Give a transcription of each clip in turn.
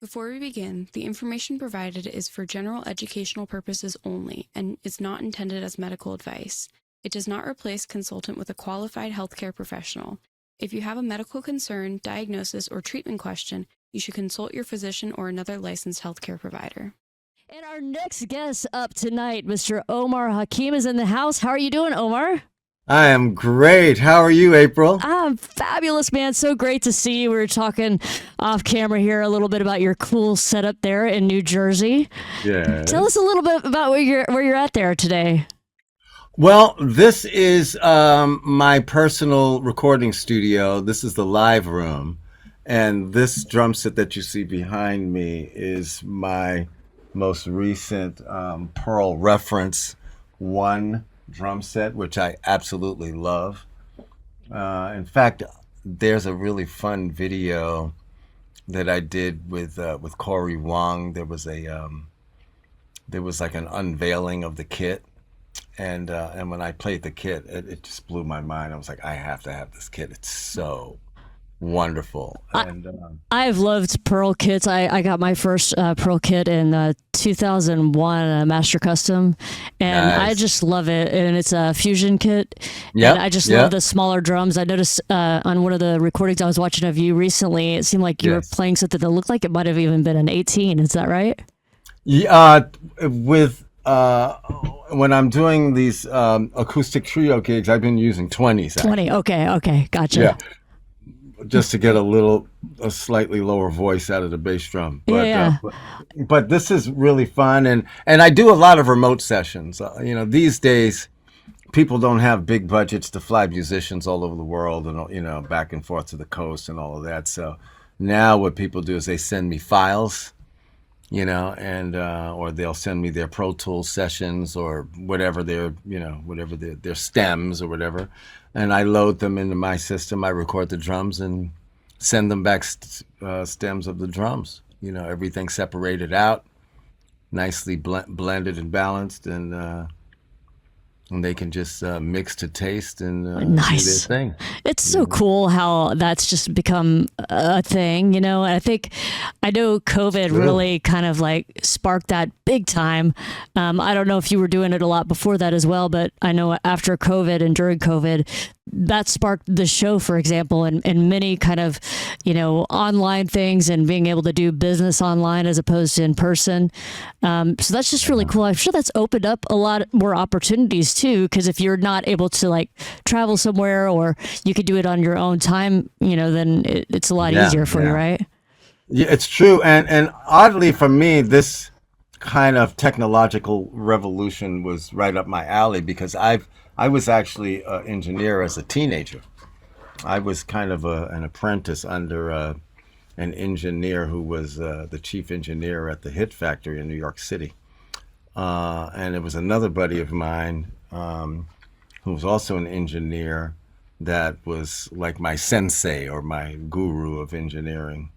Before we begin, the information provided is for general educational purposes only and is not intended as medical advice. It does not replace consultant with a qualified healthcare professional. If you have a medical concern, diagnosis, or treatment question, you should consult your physician or another licensed healthcare provider. And our next guest up tonight, Mr. Omar Hakim, is in the house. How are you doing, Omar? I am great. How are you, April? I'm fabulous, man. So great to see you. We were talking off camera here a little bit about your cool setup there in New Jersey. Yeah. Tell us a little bit about where you're at there today. Well, this is my personal recording studio. This is the live room. And this drum set that you see behind me is my most recent Pearl Reference 1 drum set, which I absolutely love. In fact, there's a really fun video that I did with Corey Wong. There was like an unveiling of the kit, and when I played the kit, it just blew my mind. I was like, I have to have this kit. It's so wonderful. I've loved Pearl kits. I got my first Pearl kit in 2001, Master Custom, and Nice. I just love it. And it's a fusion kit. Yep, And I just yep. love the smaller drums. I noticed on one of the recordings I was watching of you recently, it seemed like you were Yes. playing something that looked like it might have even been an 18. Is that right? Yeah, when I'm doing these acoustic trio gigs, I've been using 20s. 20. Okay. Gotcha. Yeah, just to get a slightly lower voice out of the bass drum. Yeah. But this is really fun, and I do a lot of remote sessions. These days, people don't have big budgets to fly musicians all over the world, and back and forth to the coast and all of that. So now what people do is they send me files, and or they'll send me their Pro Tools sessions or whatever their stems or whatever, and I load them into my system. I record the drums and send them back stems of the drums. Everything separated out, nicely blended and balanced, and they can just mix to taste and do their Nice. thing. It's so cool how that's just become a thing, And I know COVID True. really kind of like sparked that big time. I don't know if you were doing it a lot before that as well, but I know after COVID and during COVID, that sparked the show, for example, and many kind of, online things and being able to do business online as opposed to in person. So that's just really cool. I'm sure that's opened up a lot more opportunities too, because if you're not able to like travel somewhere or you could do it on your own time, then it's a lot Yeah, easier for you, yeah. right? Yeah, it's true. And oddly for me, this kind of technological revolution was right up my alley because I was actually an engineer as a teenager. I was kind of an apprentice under an engineer who was the chief engineer at the Hit Factory in New York City. And it was another buddy of mine who was also an engineer that was like my sensei or my guru of engineering,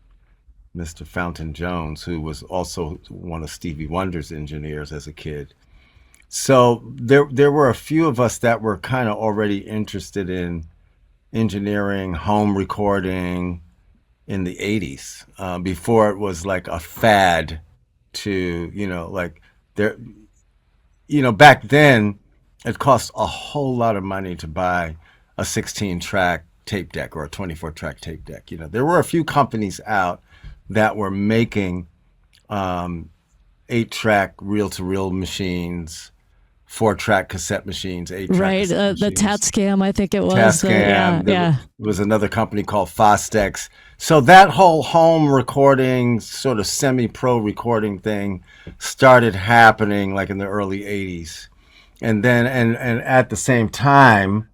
Mr. Fountain Jones, who was also one of Stevie Wonder's engineers as a kid. So there were a few of us that were kind of already interested in engineering, home recording in the 80s, before it was like a fad to, like there, back then it cost a whole lot of money to buy a 16-track tape deck or a 24-track tape deck. There were a few companies out that were making 8-track reel-to-reel machines, 4-track cassette machines, 8-track Right. cassette The machines. Tatscam, I think it was. Tascam. There Yeah. was another company called Fostex. So that whole home recording, sort of semi-pro recording thing started happening like in the early 80s. And then, and at the same time,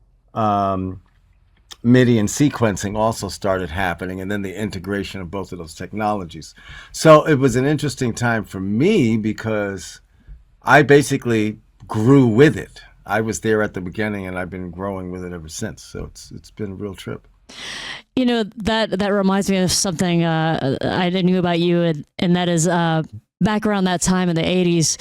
MIDI and sequencing also started happening, and then the integration of both of those technologies. So it was an interesting time for me because I basically grew with it. I was there at the beginning, and I've been growing with it ever since. So it's been a real trip. That reminds me of something I knew about you, and that is back around that time in the 80s.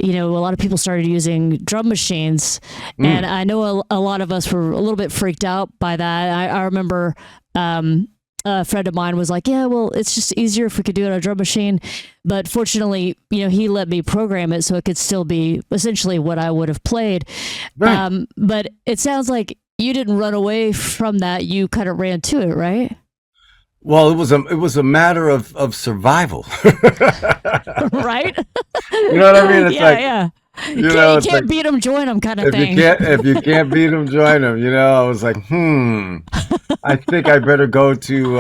A lot of people started using drum machines, and I know a lot of us were a little bit freaked out by that. I remember a friend of mine was like, yeah, well, it's just easier if we could do it on a drum machine. But fortunately, he let me program it so it could still be essentially what I would have played. Right. But it sounds like you didn't run away from that. You kind of ran to it, right? Well, it was a matter of survival. Right? You know what I mean? It's Yeah, like, yeah. You it's can't like, beat them, join them kind of if you thing. can't beat them, join them. I was like, I think I better go to.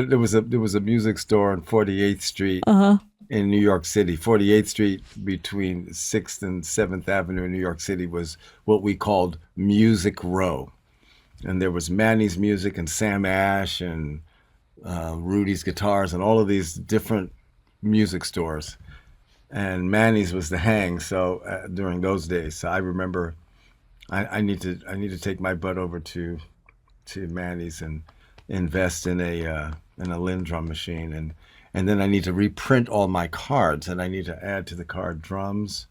There was a music store on 48th Street Uh-huh. in New York City. 48th Street between 6th and 7th Avenue in New York City was what we called Music Row, and there was Manny's Music and Sam Ash and Rudy's Guitars and all of these different music stores. And Manny's was the hang. So during those days, so I remember I need to take my butt over to Manny's and invest in a Lindrum machine, and then I need to reprint all my cards, and I need to add to the card drums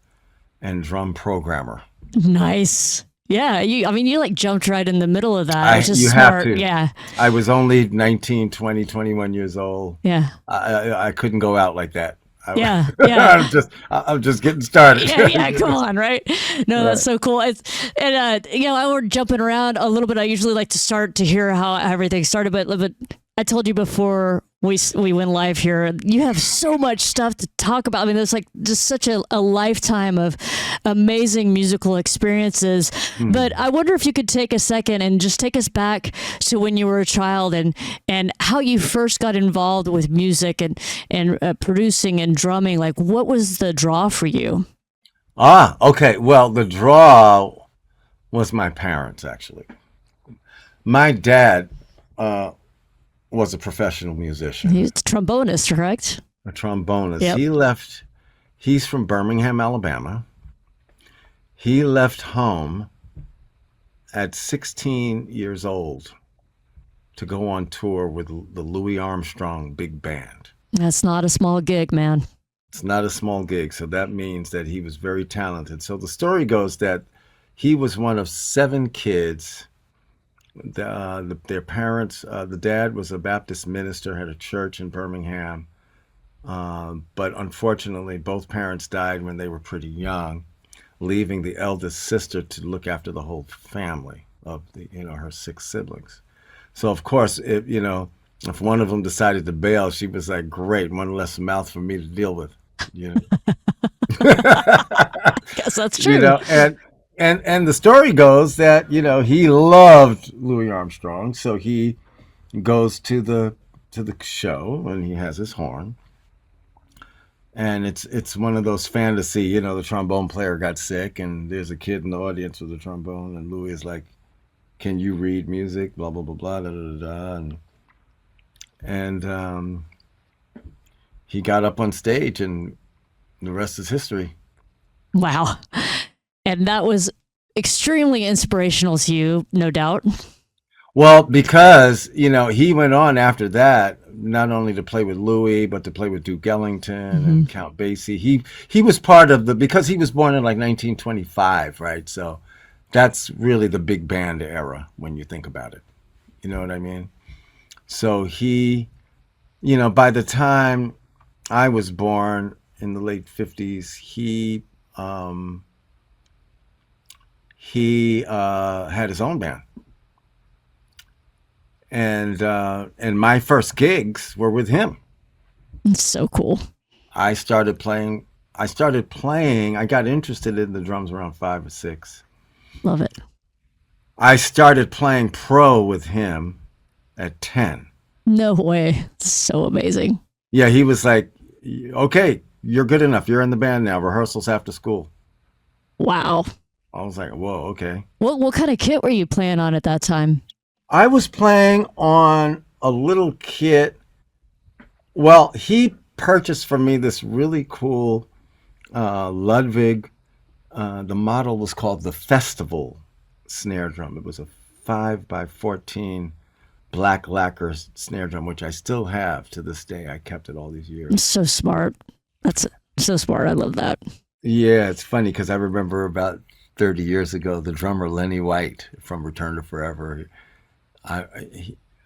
and drum programmer. Nice. Yeah, you like jumped right in the middle of that. It's just You have smart. to. Yeah. I was only 19, 20, 21 years old. Yeah. I couldn't go out like that. Yeah. Yeah. I'm just getting started. Yeah, yeah, come on, right? No, that's Right. so cool. I were jumping around a little bit. I usually like to start to hear how everything started, but I told you before we went live here, you have so much stuff to talk about. I mean, there's like just such a lifetime of amazing musical experiences. But I wonder if you could take a second and just take us back to when you were a child and how you first got involved with music and producing and drumming. Like, what was the draw for you? Okay. Well, the draw was my parents, actually. My dad was a professional musician, He's a trombonist, correct? a trombonist. Yep. He's from Birmingham, Alabama. He left home at 16 years old to go on tour with the Louis Armstrong Big Band. That's not a small gig, man. It's not a small gig, so that means that he was very talented. So the story goes that he was one of 7 kids. Their parents, the dad was a Baptist minister, had a church in Birmingham, but unfortunately, both parents died when they were pretty young, leaving the eldest sister to look after the whole family of her 6 siblings. So of course, if one of them decided to bail, she was like, "Great, one less mouth for me to deal with." You know, Guess that's you true. know, and the story goes that he loved Louis Armstrong, so he goes to the show and he has his horn, and it's one of those fantasy, the trombone player got sick and there's a kid in the audience with a trombone and Louis is like, "Can you read music?" Blah blah blah blah da da da da, and he got up on stage and the rest is history. Wow. And that was extremely inspirational to you, no doubt. Well, because he went on after that not only to play with Louis, but to play with Duke Ellington and Count Basie. He was part of because he was born in like 1925, right? So that's really the big band era when you think about it. You know what I mean? So by the time I was born in the late 50s, he had his own band. And my first gigs were with him. It's so cool. I started playing. I got interested in the drums around 5 or 6. Love it. I started playing pro with him at 10. No way. It's so amazing. Yeah, he was like, "Okay, you're good enough. You're in the band now. Rehearsals after school." Wow. I was like, "Whoa, okay." What kind of kit were you playing on at that time? I was playing on a little kit. Well, he purchased for me this really cool Ludwig. The model was called the Festival snare drum. It was a 5x14 black lacquer snare drum, which I still have to this day. I kept it all these years. So smart. That's so smart. I love that. Yeah, it's funny because I remember about 30 years ago, the drummer Lenny White from Return to Forever, I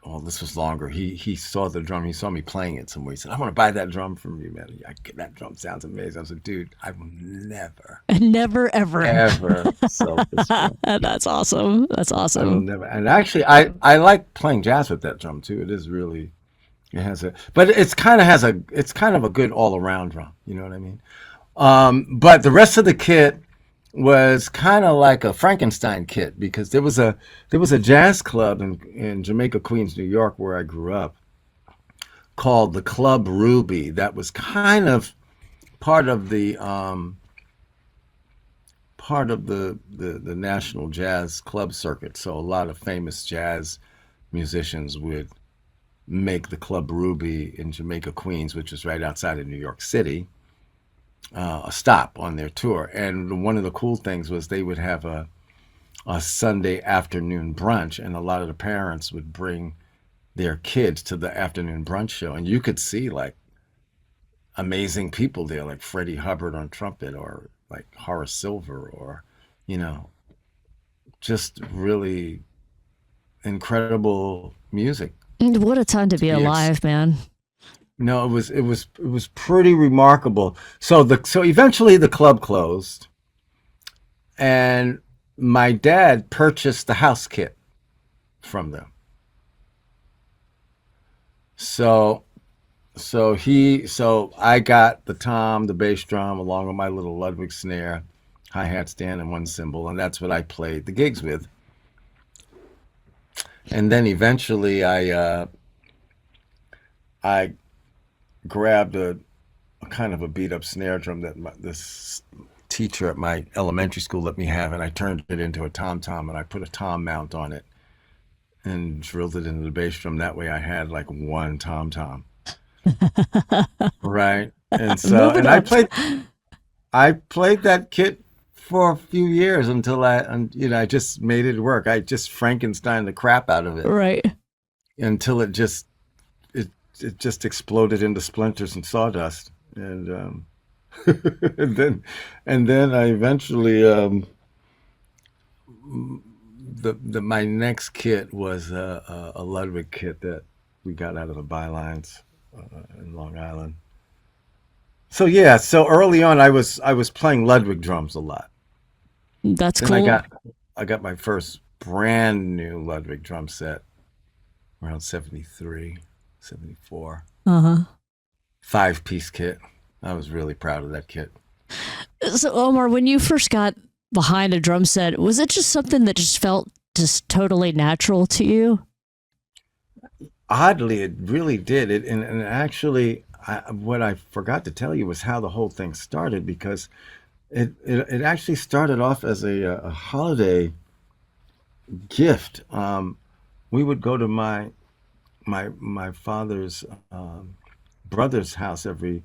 well, this was longer. He saw the drum. He saw me playing it somewhere. He said, "I want to buy that drum from you, man. That drum sounds amazing." I said, "Dude, I will never, Never ever. ever sell this drum. That's awesome. That's I will awesome. never." And actually, I like playing jazz with that drum too. It is really, it has a, but it's kind of a good all around drum. You know what I mean? But the rest of the kit was kind of like a Frankenstein kit, because there was a jazz club in Jamaica, Queens, New York, where I grew up, called the Club Ruby. That was kind of part of the national jazz club circuit. So a lot of famous jazz musicians would make the Club Ruby in Jamaica, Queens, which is right outside of New York City, a stop on their tour. And one of the cool things was they would have a Sunday afternoon brunch, and a lot of the parents would bring their kids to the afternoon brunch show, and you could see like amazing people there, like Freddie Hubbard on trumpet, or like Horace Silver, or you know, just really incredible music What a time to to be be alive, man. no, it was pretty remarkable. So eventually the club closed, and my dad purchased the house kit from them. So so I got the tom, the bass drum, along with my little Ludwig snare, hi-hat stand, and one cymbal, and that's what I played the gigs with. And then eventually I grabbed a kind of a beat up snare drum that this teacher at my elementary school let me have, and I turned it into a tom tom, and I put a tom mount on it and drilled it into the bass drum. That way I had like one tom tom, right? And so, Moving and up. I played that kit for a few years until I just made it work. I just Frankenstein the crap out of it Right. until it it just exploded into splinters and sawdust. And and then I eventually the my next kit was a Ludwig kit that we got out of the bylines in Long Island. So yeah, so early on I was playing Ludwig drums a lot. That's Then cool. I got my first brand new Ludwig drum set around 73, 74. Uh-huh. 5-piece kit. I was really proud of that kit. So, Omar, when you first got behind a drum set, was it just something that just felt just totally natural to you? Oddly, it really did. And actually, what I forgot to tell you was how the whole thing started, because it actually started off as a holiday gift. We would go to my father's brother's house every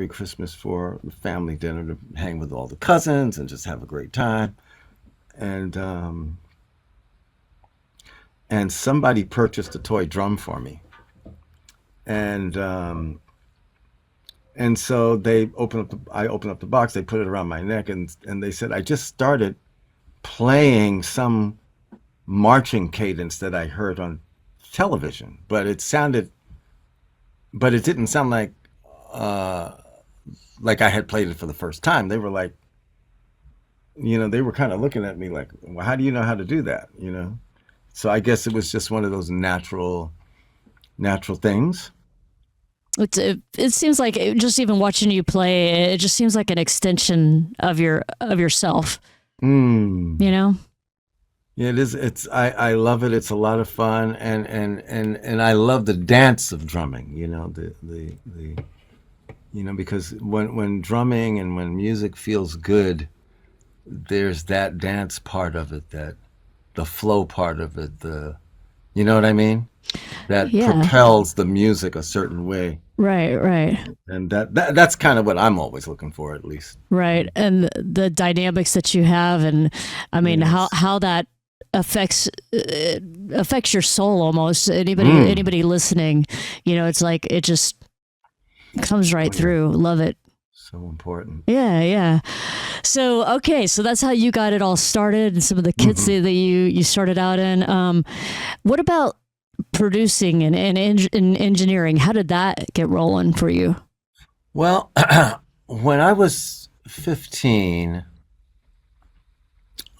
Christmas for the family dinner, to hang with all the cousins and just have a great time. And and somebody purchased a toy drum for me, and so I opened up the box, they put it around my neck, and they said I just started playing some marching cadence that I heard on television, but it didn't sound uh like I had played it for the first time. They were like, they were kind of looking at me like, well, how do you know how to do that? So I guess it was just one of those natural things. It seems like just even watching you play, it just seems like an extension of yourself. Mm. You know? Yeah, it is. I love it. It's a lot of fun, and I love the dance of drumming. Because when drumming and when music feels good, there's that dance part of it, that the flow part of it, you know what I mean? That Yeah. propels the music a certain way. Right. Right. And that's kind of what I'm always looking for, at least. Right. And the dynamics that you have, and I mean Yes. how that affects your soul almost. Mm. Anybody listening, it's like it just comes right Oh yeah, through. Love it. so important. Yeah, yeah. So okay, so that's how you got it all started, and some of the kits Hmm. that you started out in. What about producing and engineering, how did that get rolling for you? Well, when I was 15,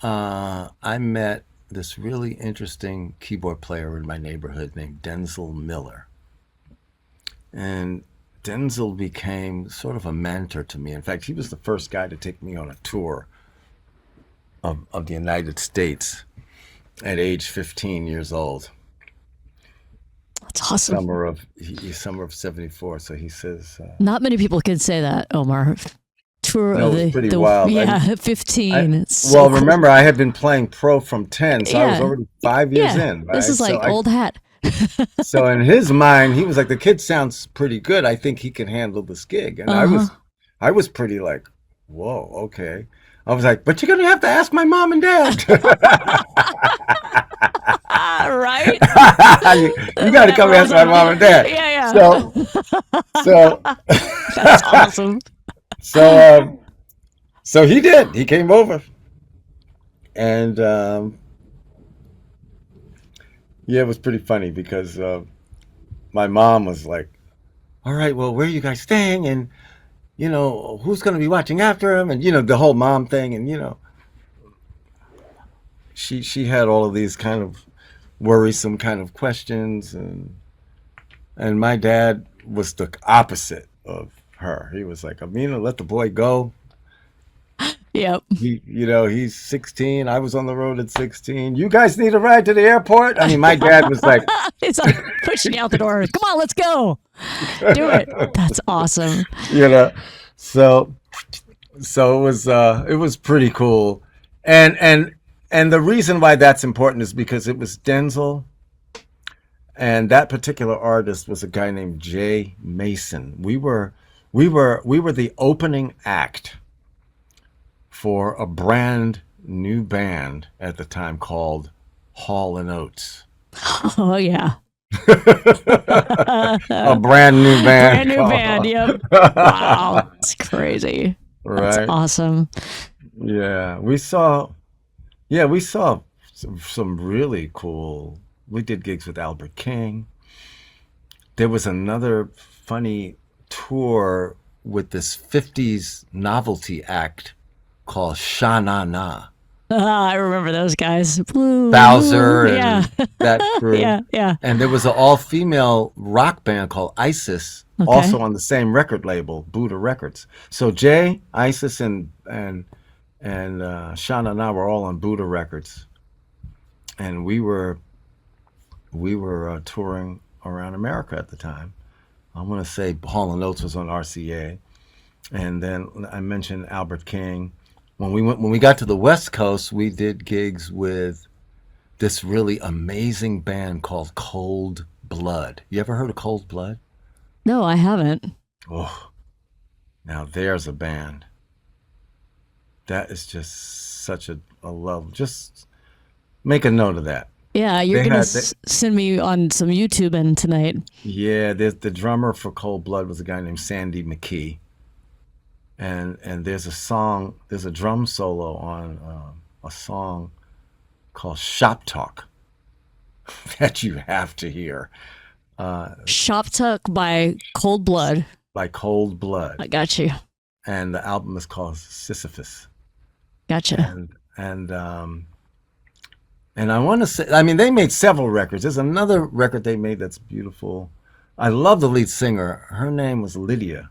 I met this really interesting keyboard player in my neighborhood named Denzel Miller. And Denzel became sort of a mentor to me. In fact, he was the first guy to take me on a tour of the United States at age 15 years old. That's awesome. Summer of 74. So he says, not many people can say that, Omar. Tour no, of it was pretty wild. Yeah, 15. Remember, I had been playing pro from 10, so I was already 5 years in. Right? This is like old hat. So in his mind, he was like, the kid sounds pretty good. I think he can handle this gig. And I was pretty like, whoa, okay. I was like, but you're going to have to ask my mom and dad. Right? you got to come ask my mom and dad. Yeah. So that's awesome. So he did. He came over. And yeah, it was pretty funny because my mom was like, all right, well, where are you guys staying? And, you know, who's going to be watching after him? And, you know, the whole mom thing. And, you know, she had all of these kind of worrisome kind of questions. And my dad was the opposite of her. He was like, Amina, let the boy go. Yep. He's 16. I was on the road at 16. You guys need a ride to the airport? I mean, my dad was like, it's like pushing out the door. Come on, let's go. Do it. That's awesome. So it was pretty cool. And the reason why that's important is because it was Denzel, and that particular artist was a guy named Jay Mason. We were the opening act for a brand new band at the time called Hall & Oates. Oh, yeah. A brand new band. Brand new band, yep. Wow, that's crazy. Right. That's awesome. Yeah, we saw some really cool. We did gigs with Albert King. There was another funny tour with this 50s novelty act called Sha Na Na. I remember those guys. Blue, Bowser and that crew. Yeah. And there was an all-female rock band called Isis, also on the same record label, Buddha Records. So Jay, Isis, and Sha Na Na were all on Buddha Records. And we were touring around America at the time. I want to say Hall & Oates was on RCA. And then I mentioned Albert King. When we got to the West Coast, we did gigs with this really amazing band called Cold Blood. You ever heard of Cold Blood? No, I haven't. Oh, now there's a band. That is just such a love. Just make a note of that. Yeah, you're going to send me on some YouTube in tonight. Yeah, the drummer for Cold Blood was a guy named Sandy McKee. And there's a drum solo on a song called Shop Talk that you have to hear. Shop Talk by Cold Blood. By Cold Blood. I got you. And the album is called Sisyphus. Gotcha. And I want to say, I mean, they made several records. There's another record they made that's beautiful. I love the lead singer. Her name was Lydia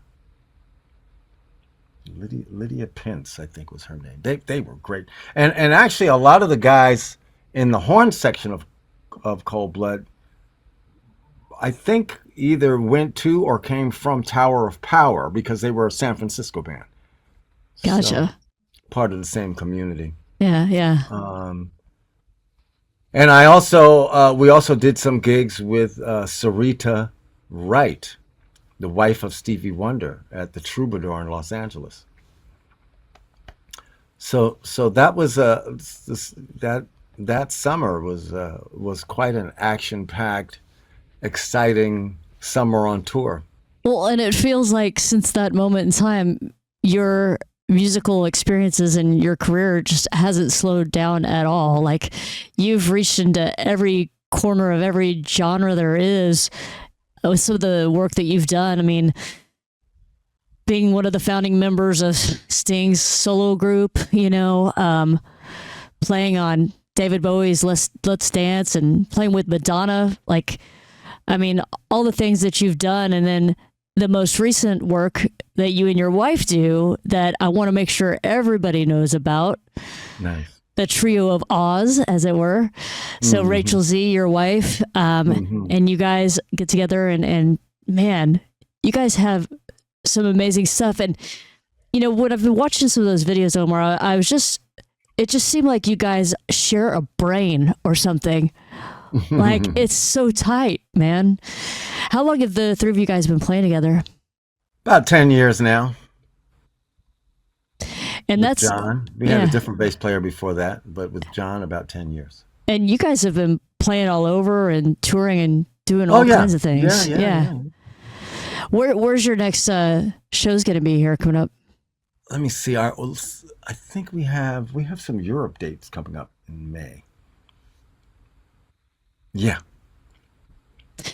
Pence, I think was her name. They were great. And actually a lot of the guys in the horn section of Cold Blood, I think either went to or came from Tower of Power because they were a San Francisco band. Gotcha. So, part of the same community. Yeah. And I also we also did some gigs with Sarita Wright, the wife of Stevie Wonder, at the Troubadour in Los Angeles. So that was that summer was quite an action-packed, exciting summer on tour. Well, and it feels like since that moment in time, your musical experiences and your career just hasn't slowed down at all. Like you've reached into every corner of every genre there is with some of the work that you've done. I mean, being one of the founding members of Sting's solo group, playing on David Bowie's Let's Dance and playing with Madonna, like, I mean, all the things that you've done, and then the most recent work that you and your wife do that I want to make sure everybody knows about. Nice. The trio of Oz, as it were. So Rachel Z, your wife, and you guys get together and man, you guys have some amazing stuff. And, when I've been watching some of those videos, Omar, it just seemed like you guys share a brain or something. Like, it's so tight, man. How long have the three of you guys been playing together? About 10 years now. And with that's John. We had a different bass player before that, but with John, about 10 years. And you guys have been playing all over and touring and doing all kinds of things. Yeah. Where's your next show's going to be here coming up? Let me see. I think we have some Europe dates coming up in May. Yeah,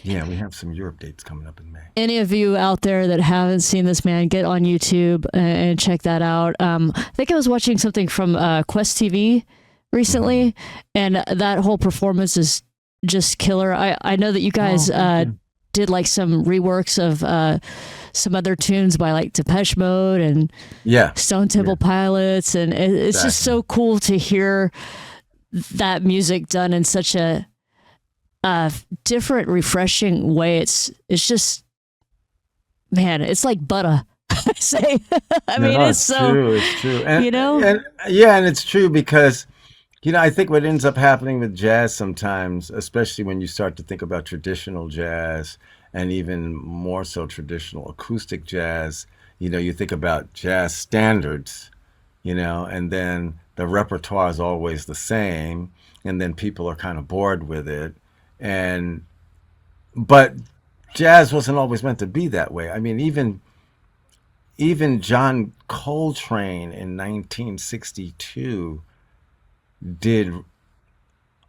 we have some Europe dates coming up in May. Any of you out there that haven't seen this man, get on YouTube and check that out. I think I was watching something from Quest TV recently, and that whole performance is just killer. I know that you guys did like some reworks of some other tunes by like Depeche Mode and Stone Temple Pilots, and it's just so cool to hear that music done in such a different, refreshing way. It's just, man, it's like butter. I say, I mean, it's so true. It's true, and, and it's true because, I think what ends up happening with jazz sometimes, especially when you start to think about traditional jazz and even more so traditional acoustic jazz, you think about jazz standards, and then the repertoire is always the same, and then people are kind of bored with it. But jazz wasn't always meant to be that way. I mean, even John Coltrane in 1962 did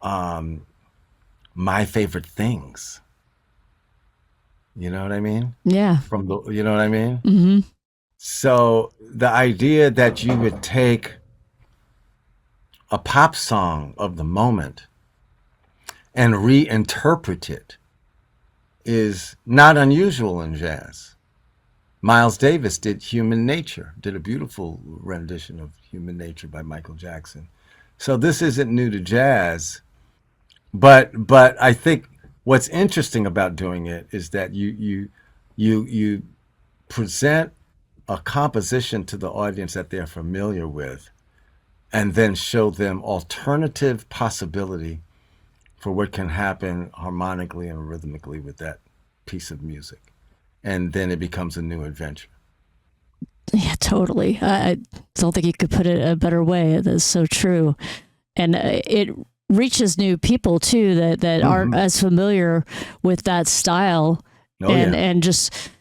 My Favorite Things. You know what I mean? Yeah. You know what I mean? Mm-hmm. So the idea that you would take a pop song of the moment and reinterpret it is not unusual in jazz. Miles Davis did Human Nature, did a beautiful rendition of Human Nature by Michael Jackson. So this isn't new to jazz, but I think what's interesting about doing it is that you present a composition to the audience that they're familiar with, and then show them alternative possibility for what can happen harmonically and rhythmically with that piece of music. And then it becomes a new adventure. Yeah, totally. I don't think you could put it a better way. That's so true. And it reaches new people too that aren't as familiar with that style and just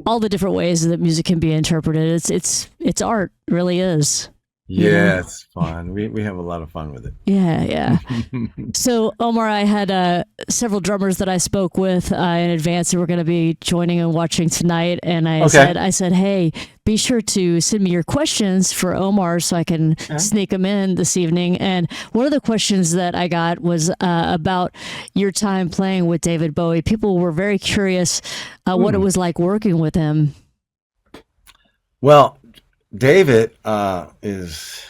all the different ways that music can be interpreted. It's art, it really is. Yeah, it's fun. We have a lot of fun with it. Yeah. So, Omar, I had several drummers that I spoke with in advance who were going to be joining and watching tonight. And I said, hey, be sure to send me your questions for Omar so I can sneak them in this evening. And one of the questions that I got was about your time playing with David Bowie. People were very curious what it was like working with him. Well, David is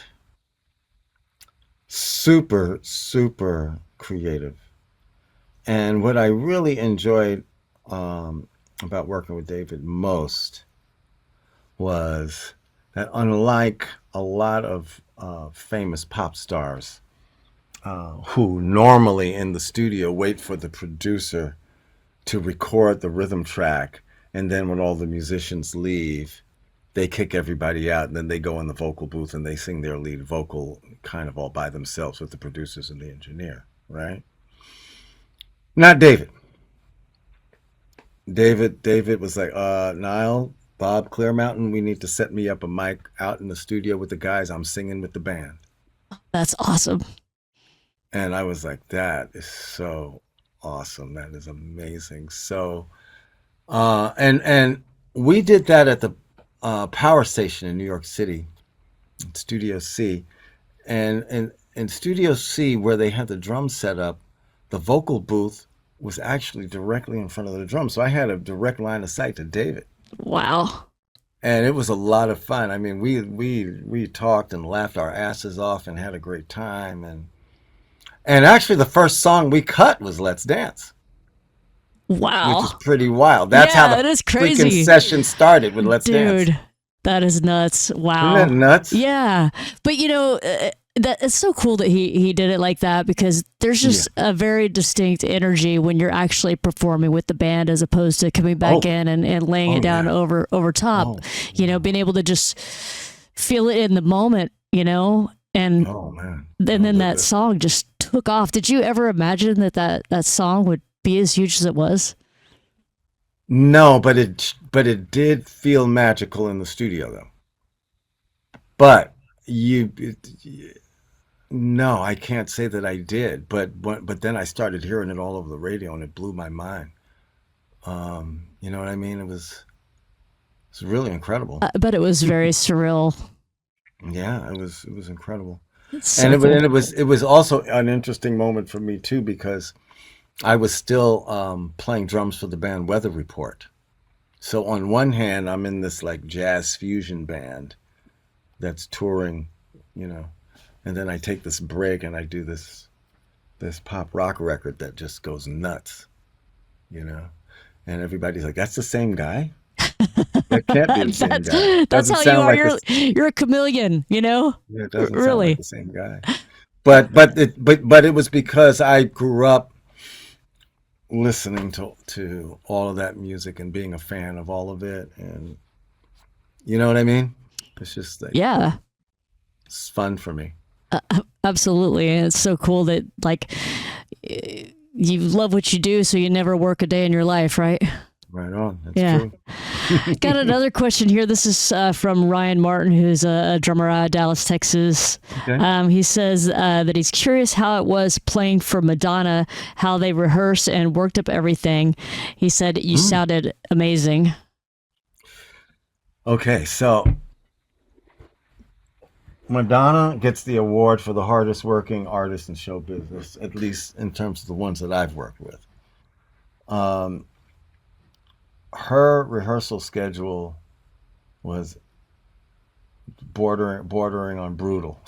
super, super creative. And what I really enjoyed about working with David most was that, unlike a lot of famous pop stars who normally in the studio wait for the producer to record the rhythm track, and then when all the musicians leave, they kick everybody out, and then they go in the vocal booth and they sing their lead vocal kind of all by themselves with the producers and the engineer, right? Not David. David was like, Niall, Bob Clearmountain, we need to set me up a mic out in the studio with the guys. I'm singing with the band. That's awesome. And I was like, that is so awesome. That is amazing. So, and we did that at the power station in New York City, Studio C, and in Studio C where they had the drums set up, the vocal booth was actually directly in front of the drums. So I had a direct line of sight to David. Wow. And it was a lot of fun. I mean, we talked and laughed our asses off and had a great time. And actually, the first song we cut was "Let's Dance," Wow. which is pretty wild. That's how that the is crazy. freaking session started with "Let's Dance." Dude, that is nuts. Wow. Isn't that nuts? Yeah. But that it's so cool that he did it like that, because there's just a very distinct energy when you're actually performing with the band as opposed to coming back in and laying it down over top. Being able to just feel it in the moment, and then that song just took off. Did you ever imagine that song would be as huge as it was? No, but it did feel magical in the studio though. But no, I can't say that I did. But then I started hearing it all over the radio, and it blew my mind. You know what I mean? It's really incredible. But it was very surreal. Yeah, it was incredible. So And cool. it was also an interesting moment for me too, because I was still playing drums for the band Weather Report. So on one hand, I'm in this like jazz fusion band that's touring, and then I take this break and I do this pop rock record that just goes nuts, and everybody's like, "That's the same guy? That can't be the same guy. That's Doesn't how you sound are. like You're a chameleon, Yeah, it doesn't sound really. like the same guy." But it was because I grew up listening to all of that music and being a fan of all of it, and you know what I mean? It's just like, Yeah, it's fun for me. absolutely. And it's so cool that you love what you do, so you never work a day in your life, right? Right on. That's true. Got another question here. This is from Ryan Martin, who's a drummer out of Dallas, Texas. Okay. He says that he's curious how it was playing for Madonna, how they rehearsed and worked up everything. He said you sounded amazing. Okay, so Madonna gets the award for the hardest working artist in show business, at least in terms of the ones that I've worked with. Her rehearsal schedule was bordering on brutal.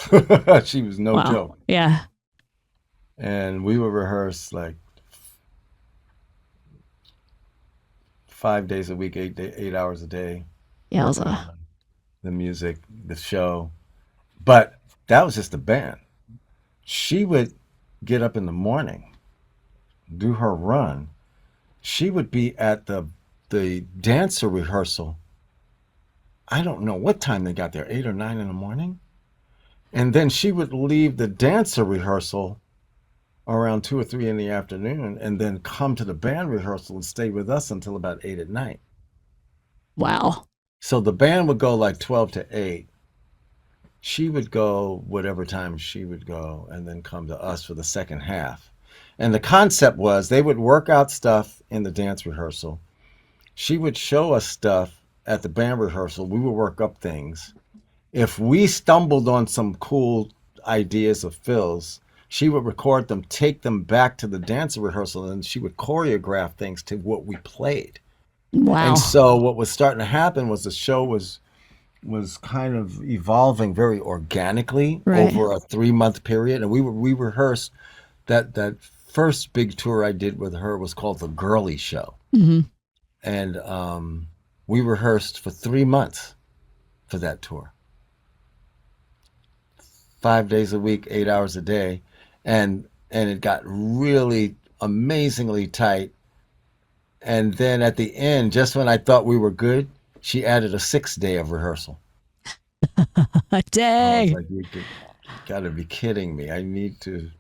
She was no joke. Yeah. And we would rehearse like 5 days a week, 8 hours a day. Yeah. The music, the show. But that was just the band. She would get up in the morning, do her run. She would be at the dancer rehearsal. I don't know what time they got there, 8 or 9 in the morning. And then she would leave the dancer rehearsal around 2 or 3 in the afternoon, and then come to the band rehearsal and stay with us until about 8 at night. Wow. So the band would go like 12 to 8. She would go whatever time she would go, and then come to us for the second half. And the concept was they would work out stuff in the dance rehearsal. She would show us stuff at the band rehearsal. We would work up things. If we stumbled on some cool ideas of Phil's, she would record them, take them back to the dance rehearsal, and she would choreograph things to what we played. Wow. And so what was starting to happen was the show was kind of evolving very organically over a 3-month period. And we rehearsed that first big tour I did with her was called The Girly Show. Mm-hmm. And we rehearsed for 3 months for that tour. 5 days a week, 8 hours a day. And it got really amazingly tight. And then at the end, just when I thought we were good, she added a 6th day of rehearsal. Dang. I was like, you gotta be kidding me. I need to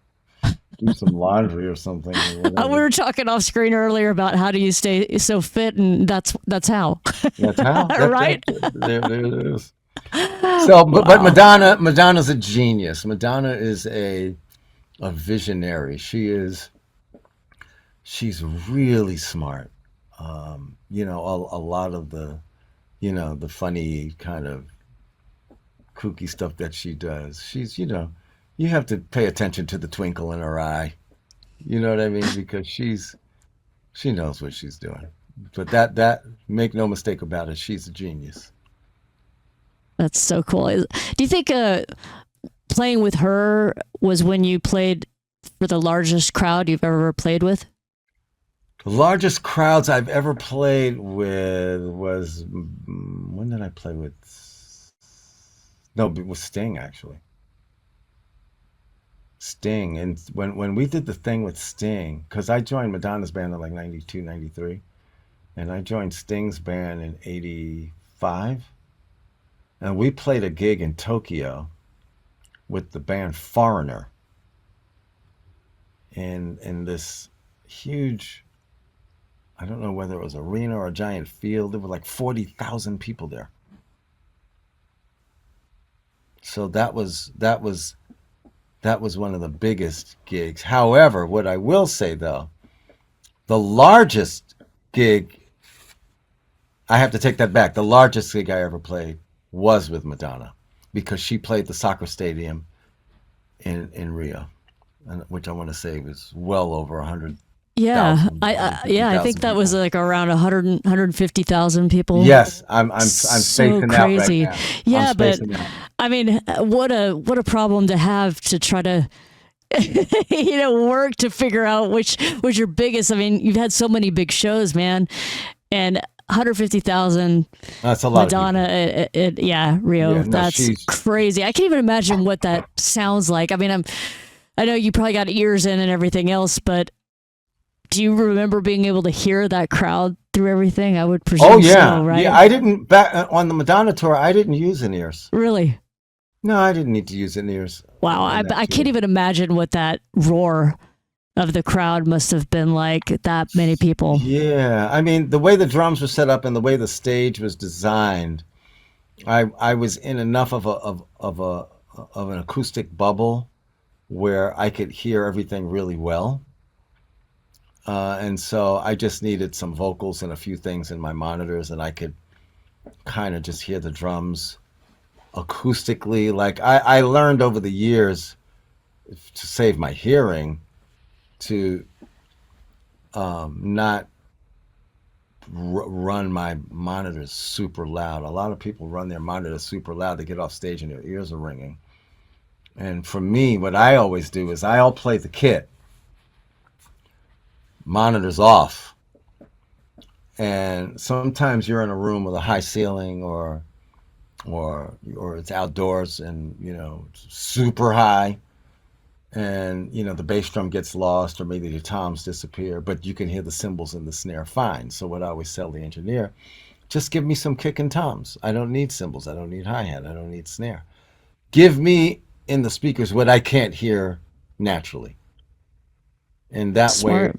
do some laundry or something. Or We were talking off screen earlier about how do you stay so fit, and that's how. That's how. Right? There it is. So, but Madonna's a genius. Madonna is a visionary. She she's really smart. A lot of the funny kind of kooky stuff that she does. You have to pay attention to the twinkle in her eye. You know what I mean? Because she knows what she's doing. But that make no mistake about it, she's a genius. That's so cool. Do you think playing with her was when you played for the largest crowd you've ever played with? The largest crowds I've ever played with was when did I play with? No, with Sting actually. Sting, and when we did the thing with Sting, because I joined Madonna's band in like 92, 93, and I joined Sting's band in 85, and we played a gig in Tokyo with the band Foreigner in this huge, I don't know whether it was arena or a giant field. There were like 40,000 people there. So that was one of the biggest gigs. However, what I will say though, the largest gig, I have to take that back. The largest gig I ever played was with Madonna, because she played the soccer stadium in Rio, which I want to say was well over 100. Yeah, I think that was like around 150,000 people. Yes, I'm So spacing out right crazy. now. I'm Yeah, but spacing out. I mean, what a problem to have to try to work to figure out which was your biggest. I mean, you've had so many big shows, man, and 150,000 That's a lot Madonna, of people. yeah, Rio. Yeah, no, That's she's crazy. I can't even imagine what that sounds like. I mean, I know you probably got ears in and everything else, but do you remember being able to hear that crowd through everything? I would presume Oh yeah, so, right? yeah. I didn't back on the Madonna tour. I didn't use in-ears. Really? No, I didn't need to use in-ears Wow. in that I can't tour. even imagine what that roar of the crowd must have been like, that many people. Yeah, I mean the way the drums were set up and the way the stage was designed, I was in enough of an acoustic bubble where I could hear everything really well. And so I just needed some vocals and a few things in my monitors, and I could kind of just hear the drums acoustically. Like I learned over the years to save my hearing to not run my monitors super loud. A lot of people run their monitors super loud. They get off stage and their ears are ringing. And for me, what I always do is I'll play the kit, monitors off. And sometimes you're in a room with a high ceiling, or it's outdoors and it's super high, and the bass drum gets lost, or maybe the toms disappear, but you can hear the cymbals and the snare fine. So what I always tell the engineer, just give me some kick and toms. I don't need cymbals, I don't need hi-hat, I don't need snare. Give me in the speakers what I can't hear naturally, and that way Smart.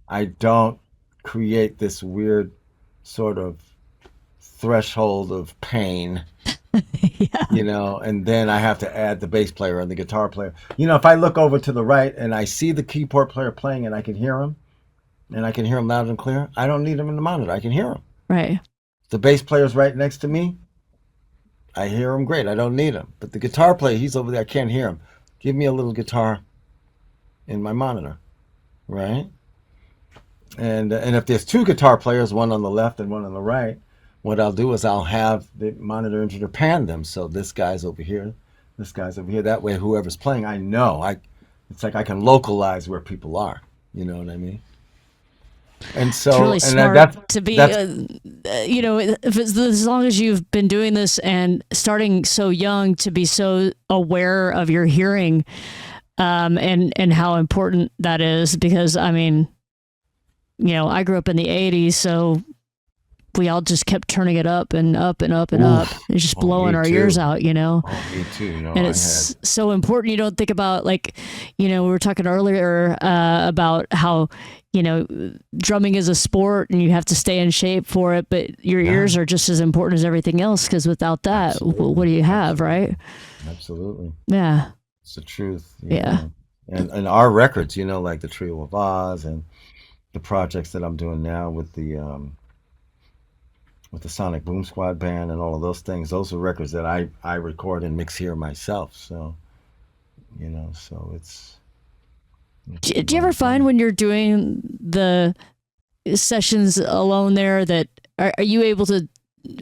I don't create this weird sort of threshold of pain, Yeah. and then I have to add the bass player and the guitar player. If I look over to the right and I see the keyboard player playing and I can hear him, and I can hear him loud and clear, I don't need him in the monitor. I can hear him. Right. The bass player's right next to me. I hear him great. I don't need him. But the guitar player, he's over there. I can't hear him. Give me a little guitar in my monitor, right? And if there's two guitar players, one on the left and one on the right, what I'll do is I'll have the monitor engineer pan them. So this guy's over here, this guy's over here. That way, whoever's playing, I know. It's like I can localize where people are. You know what I mean? And It's so, really and smart to be, that's if it's, as long as you've been doing this and starting so young, to be so aware of your hearing, and how important that is. Because I mean, I grew up in the 80s, so we all just kept turning it up and up and up and up. oof. It's just Oh, blowing me our ears too. out, Oh, me too. and I had. it's so important. You don't think about, like, we were talking earlier about how, drumming is a sport and you have to stay in shape for it, but your Yeah, ears are just as important as everything else, because without that, what do absolutely, you have, absolutely, right? absolutely. Yeah. It's the truth. Yeah. And our records, like the Trio of Oz and the projects that I'm doing now with the Sonic Boom Squad band and all of those things, those are records that I record and mix here myself. So, so Do you ever find when you're doing the sessions alone there that are you able to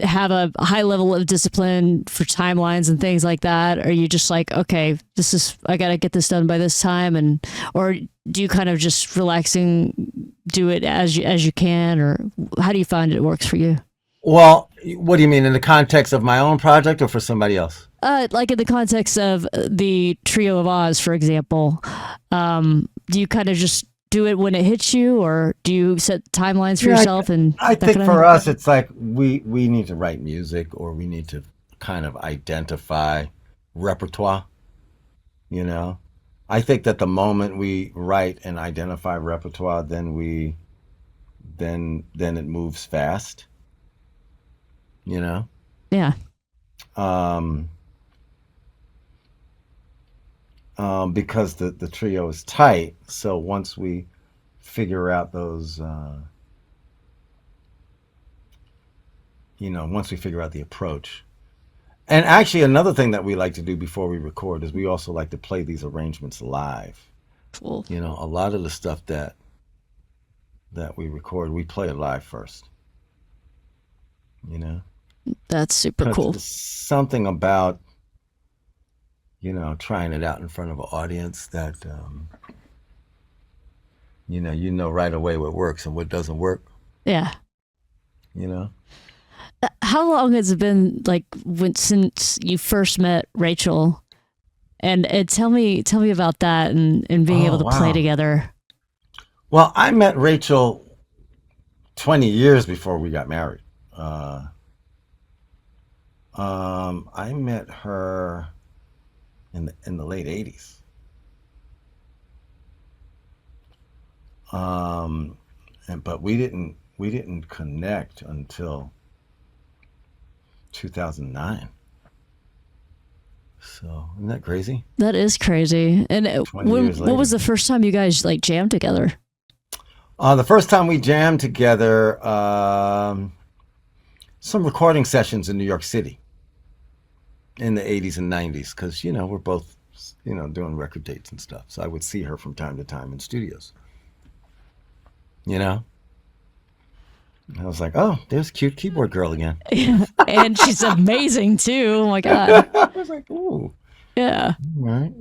have a high level of discipline for timelines and things like that? Are you just like, okay, I got to get this done by this time, or do you kind of just relaxing, do it as you can, or how do you find it works for you? Well, what do you mean, in the context of my own project or for somebody else? Like in the context of the Trio of Oz, for example, do you kind of just do it when it hits you, or do you set timelines for yourself? I think for us, it's like we need to write music, or we need to kind of identify repertoire. I think that the moment we write and identify repertoire, then it moves fast. Yeah. Because the trio is tight. So once we figure out those, once we figure out the approach. And actually, another thing that we like to do before we record is we also like to play these arrangements live. Cool. A lot of the stuff that we record, we play it live first. That's super cool. There's something about trying it out in front of an audience that right away what works and what doesn't work. Yeah. How long has it been since you first met Rachel? And tell me about that and being able to play together. Well, I met Rachel 20 years before we got married. I met her in the late 80s. But we didn't connect until 2009. So isn't that crazy? That is crazy. And what was the first time you guys jammed together? The first time we jammed together, some recording sessions in New York City in the 80s and 90s, because we're both doing record dates and stuff. So I would see her from time to time in studios. I was like, oh, there's cute keyboard girl again. And she's amazing too. Oh my God. I was like, ooh. Yeah. All right.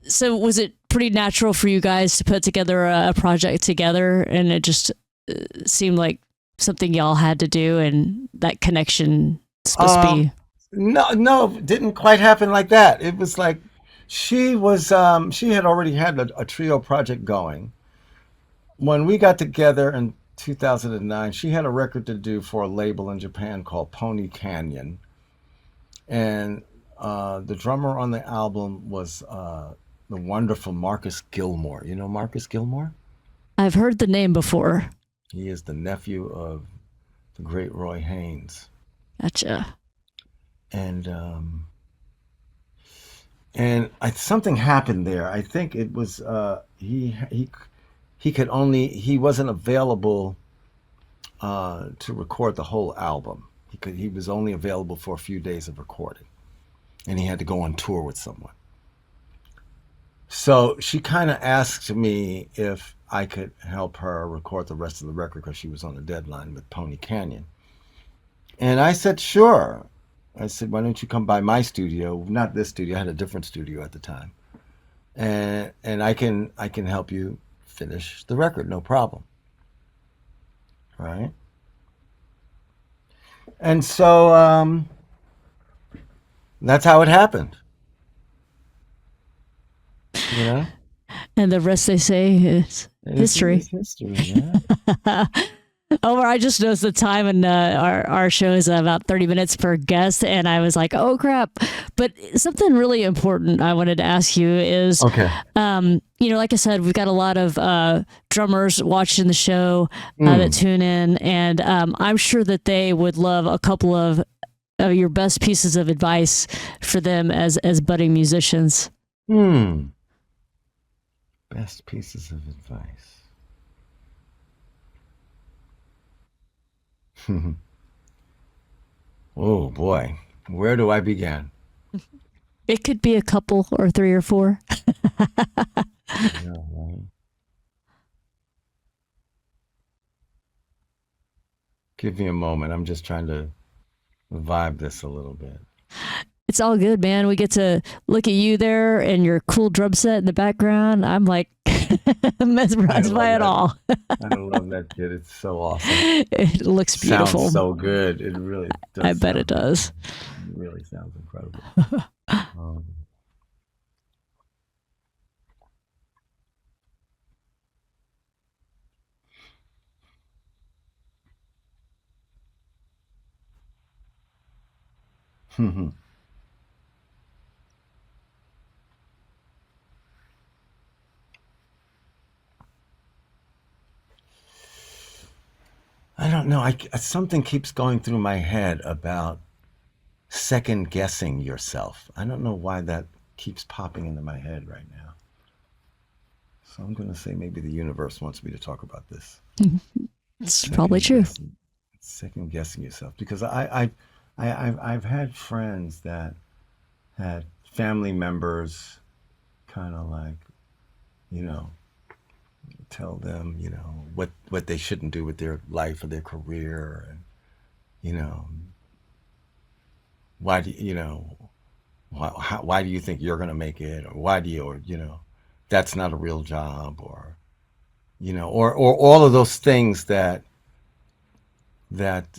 So was it pretty natural for you guys to put together a project together, and it just seemed like something y'all had to do, and that connection supposed to be? No, it didn't quite happen like that. It was like she had already had a trio project going. When we got together in 2009, she had a record to do for a label in Japan called Pony Canyon. And the drummer on the album was the wonderful Marcus Gilmore. You know Marcus Gilmore? I've heard the name before. He is the nephew of the great Roy Haynes. Gotcha. And something happened there. I think it was he wasn't available to record the whole album. He was only available for a few days of recording, and he had to go on tour with someone. So she kind of asked me if I could help her record the rest of the record because she was on a deadline with Pony Canyon. And I said, sure. I said, why don't you come by my studio? Not this studio. I had a different studio at the time. And I can help you finish the record, no problem. Right? And so that's how it happened. And the rest, they say, is history. It's history, yeah. Omar, I just noticed the time, and our show is about 30 minutes per guest, and I was like, oh crap. But something really important I wanted to ask you is, okay. Like I said, we've got a lot of drummers watching the show that tune in, and I'm sure that they would love a couple of your best pieces of advice for them as budding musicians. Best pieces of advice. Oh boy, where do I begin? It could be a couple or three or four. Yeah, right. Give me a moment. I'm just trying to vibe this a little bit. It's all good, man. We get to look at you there and your cool drum set in the background. I'm like I mesmerized love by it that. all. I love that kid. It's so awesome. It looks Sounds beautiful. so good. It really I does bet it sound good. does. It really sounds incredible. Um, I don't know. Something keeps going through my head about second guessing yourself. I don't know why that keeps popping into my head right now. So I'm going to say maybe the universe wants me to talk about this. It's probably Second true. guessing, second guessing yourself, because I've had friends that had family members kind of like, you know, tell them, what they shouldn't do with their life or their career, and you know, why do you know why do you think you're going to make it, or why do you, or that's not a real job, or or all of those things that that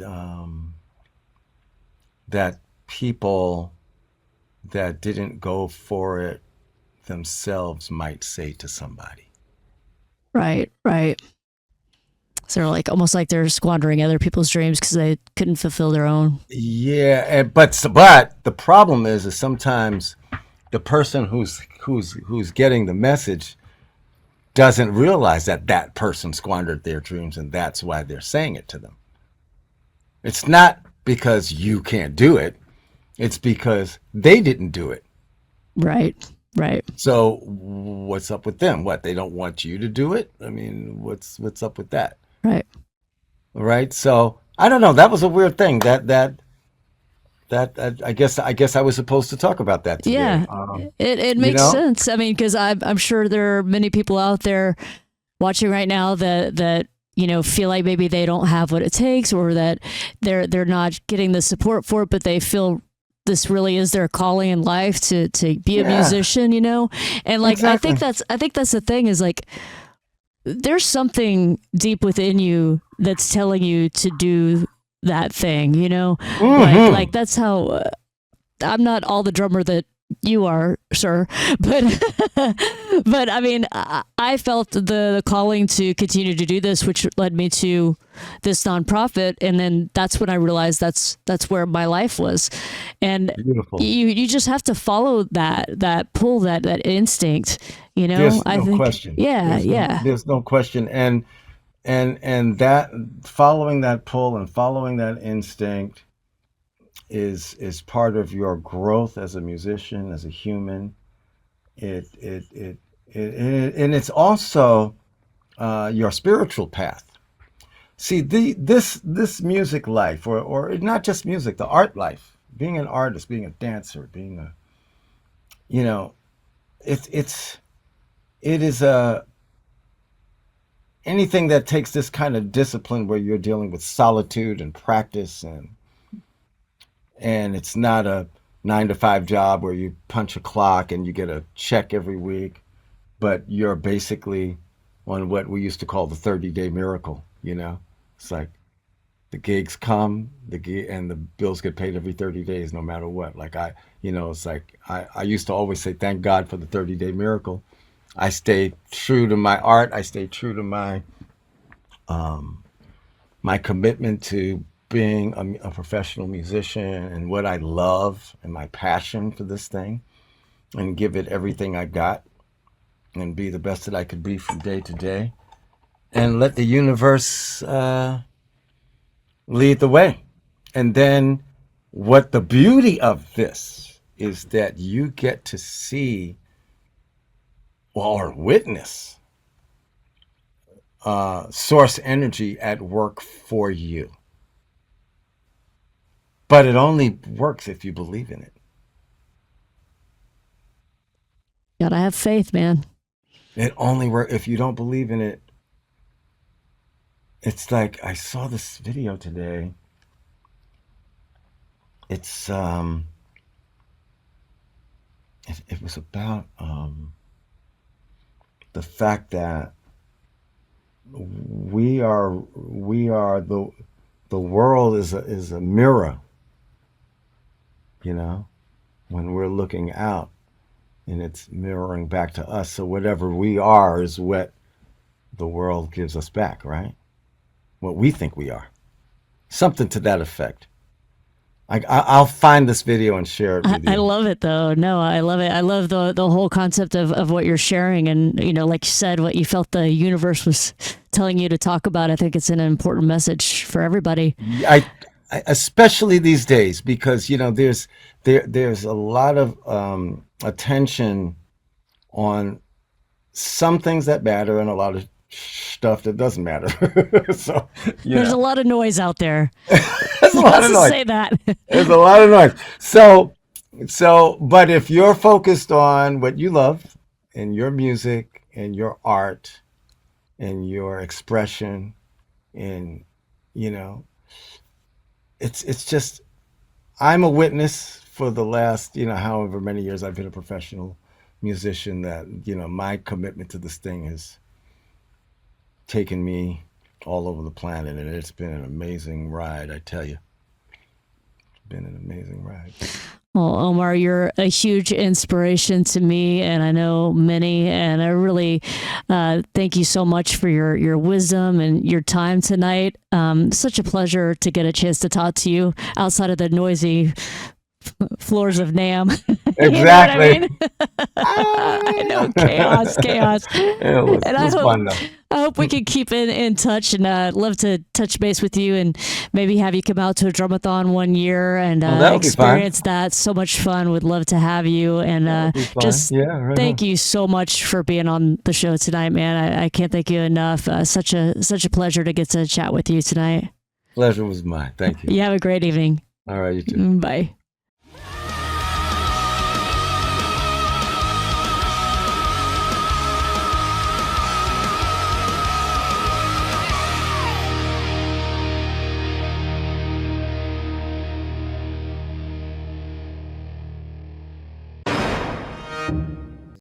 people that didn't go for it themselves might say to somebody. Right, right. So they're like almost like they're squandering other people's dreams because they couldn't fulfill their own. Yeah, but the problem is sometimes the person who's getting the message doesn't realize that that person squandered their dreams, and that's why they're saying it to them. It's not because you can't do it. It's because they didn't do it. Right, right, So what's up with them? What, they don't want you to do it? I mean, what's up with that? right. Right? So I don't know. That was a weird thing. That I guess I was supposed to talk about that today. Yeah, it You makes know? sense. I mean, because I'm sure there are many people out there watching right now that feel like maybe they don't have what it takes, or that they're not getting the support for it, but they feel this really is their calling in life to be a Yeah, musician, and like exactly. I think that's the thing, is like there's something deep within you that's telling you to do that thing, Hmm. like that's how I'm not all the drummer that you are, sir, but but I mean, I felt the calling to continue to do this, which led me to this nonprofit, and then that's when I realized that's where my life was, and Beautiful. you just have to follow that pull, that instinct, There's I no think, question. yeah, yeah, There's no question. And that, following that pull and following that instinct is part of your growth as a musician, as a human. And it's also your spiritual path. See, this music life, or not just music, the art life, being an artist, being a dancer, being a, you know, it's it is a anything that takes this kind of discipline where you're dealing with solitude and practice, and it's not a 9 to 5 job where you punch a clock and you get a check every week, but you're basically on what we used to call the 30-day miracle. It's like the gigs come, the gig, and the bills get paid every 30 days, no matter what. Like it's like I used to always say, thank God for the 30-day miracle. I stayed true to my art. I stayed true to my commitment to being a professional musician and what I love and my passion for this thing, and give it everything I got and be the best that I could be from day to day, and let the universe lead the way. And then what the beauty of this is that you get to see or witness source energy at work for you. But it only works if you believe in it. Gotta have faith, man. It only works if you don't believe in it. It's like I saw this video today. It's it was about the fact that we are the world is a mirror, you know, when we're looking out and it's mirroring back to us. So whatever we are is what the world gives us back, right? What we think we are. Something to that effect. I'll find this video and share it with you. I love it, though. No, I love it. I love the whole concept of what you're sharing. And, you know, like you said, what you felt the universe was telling you to talk about. I think it's an important message for everybody. I especially these days, because, you know, there's a lot of attention on some things that matter and a lot of stuff that doesn't matter. So there's a lot of noise out there. There's a lot of noise. Say that. There's a lot of noise. So, but if you're focused on what you love and your music and your art and your expression, and, you know, it's just, I'm a witness for the last, you know, however many years I've been a professional musician, that, you know, my commitment to this thing has taken me all over the planet, and it's been an amazing ride, I tell you. It's been an amazing ride. Well, Omar, you're a huge inspiration to me, and I know many, and I really thank you so much for your wisdom and your time tonight. Such a pleasure to get a chance to talk to you outside of the noisy floors of NAMM. Exactly. You know I know, chaos. It was fun, though. I hope we can keep in touch, and love to touch base with you and maybe have you come out to a drumathon one year and experience that. So much fun. Would love to have you, and just thank you so much for being on the show tonight, man. I can't thank you enough. Such a pleasure to get to chat with you tonight. Pleasure was mine. Thank you. You have a great evening. All right, you too. Bye.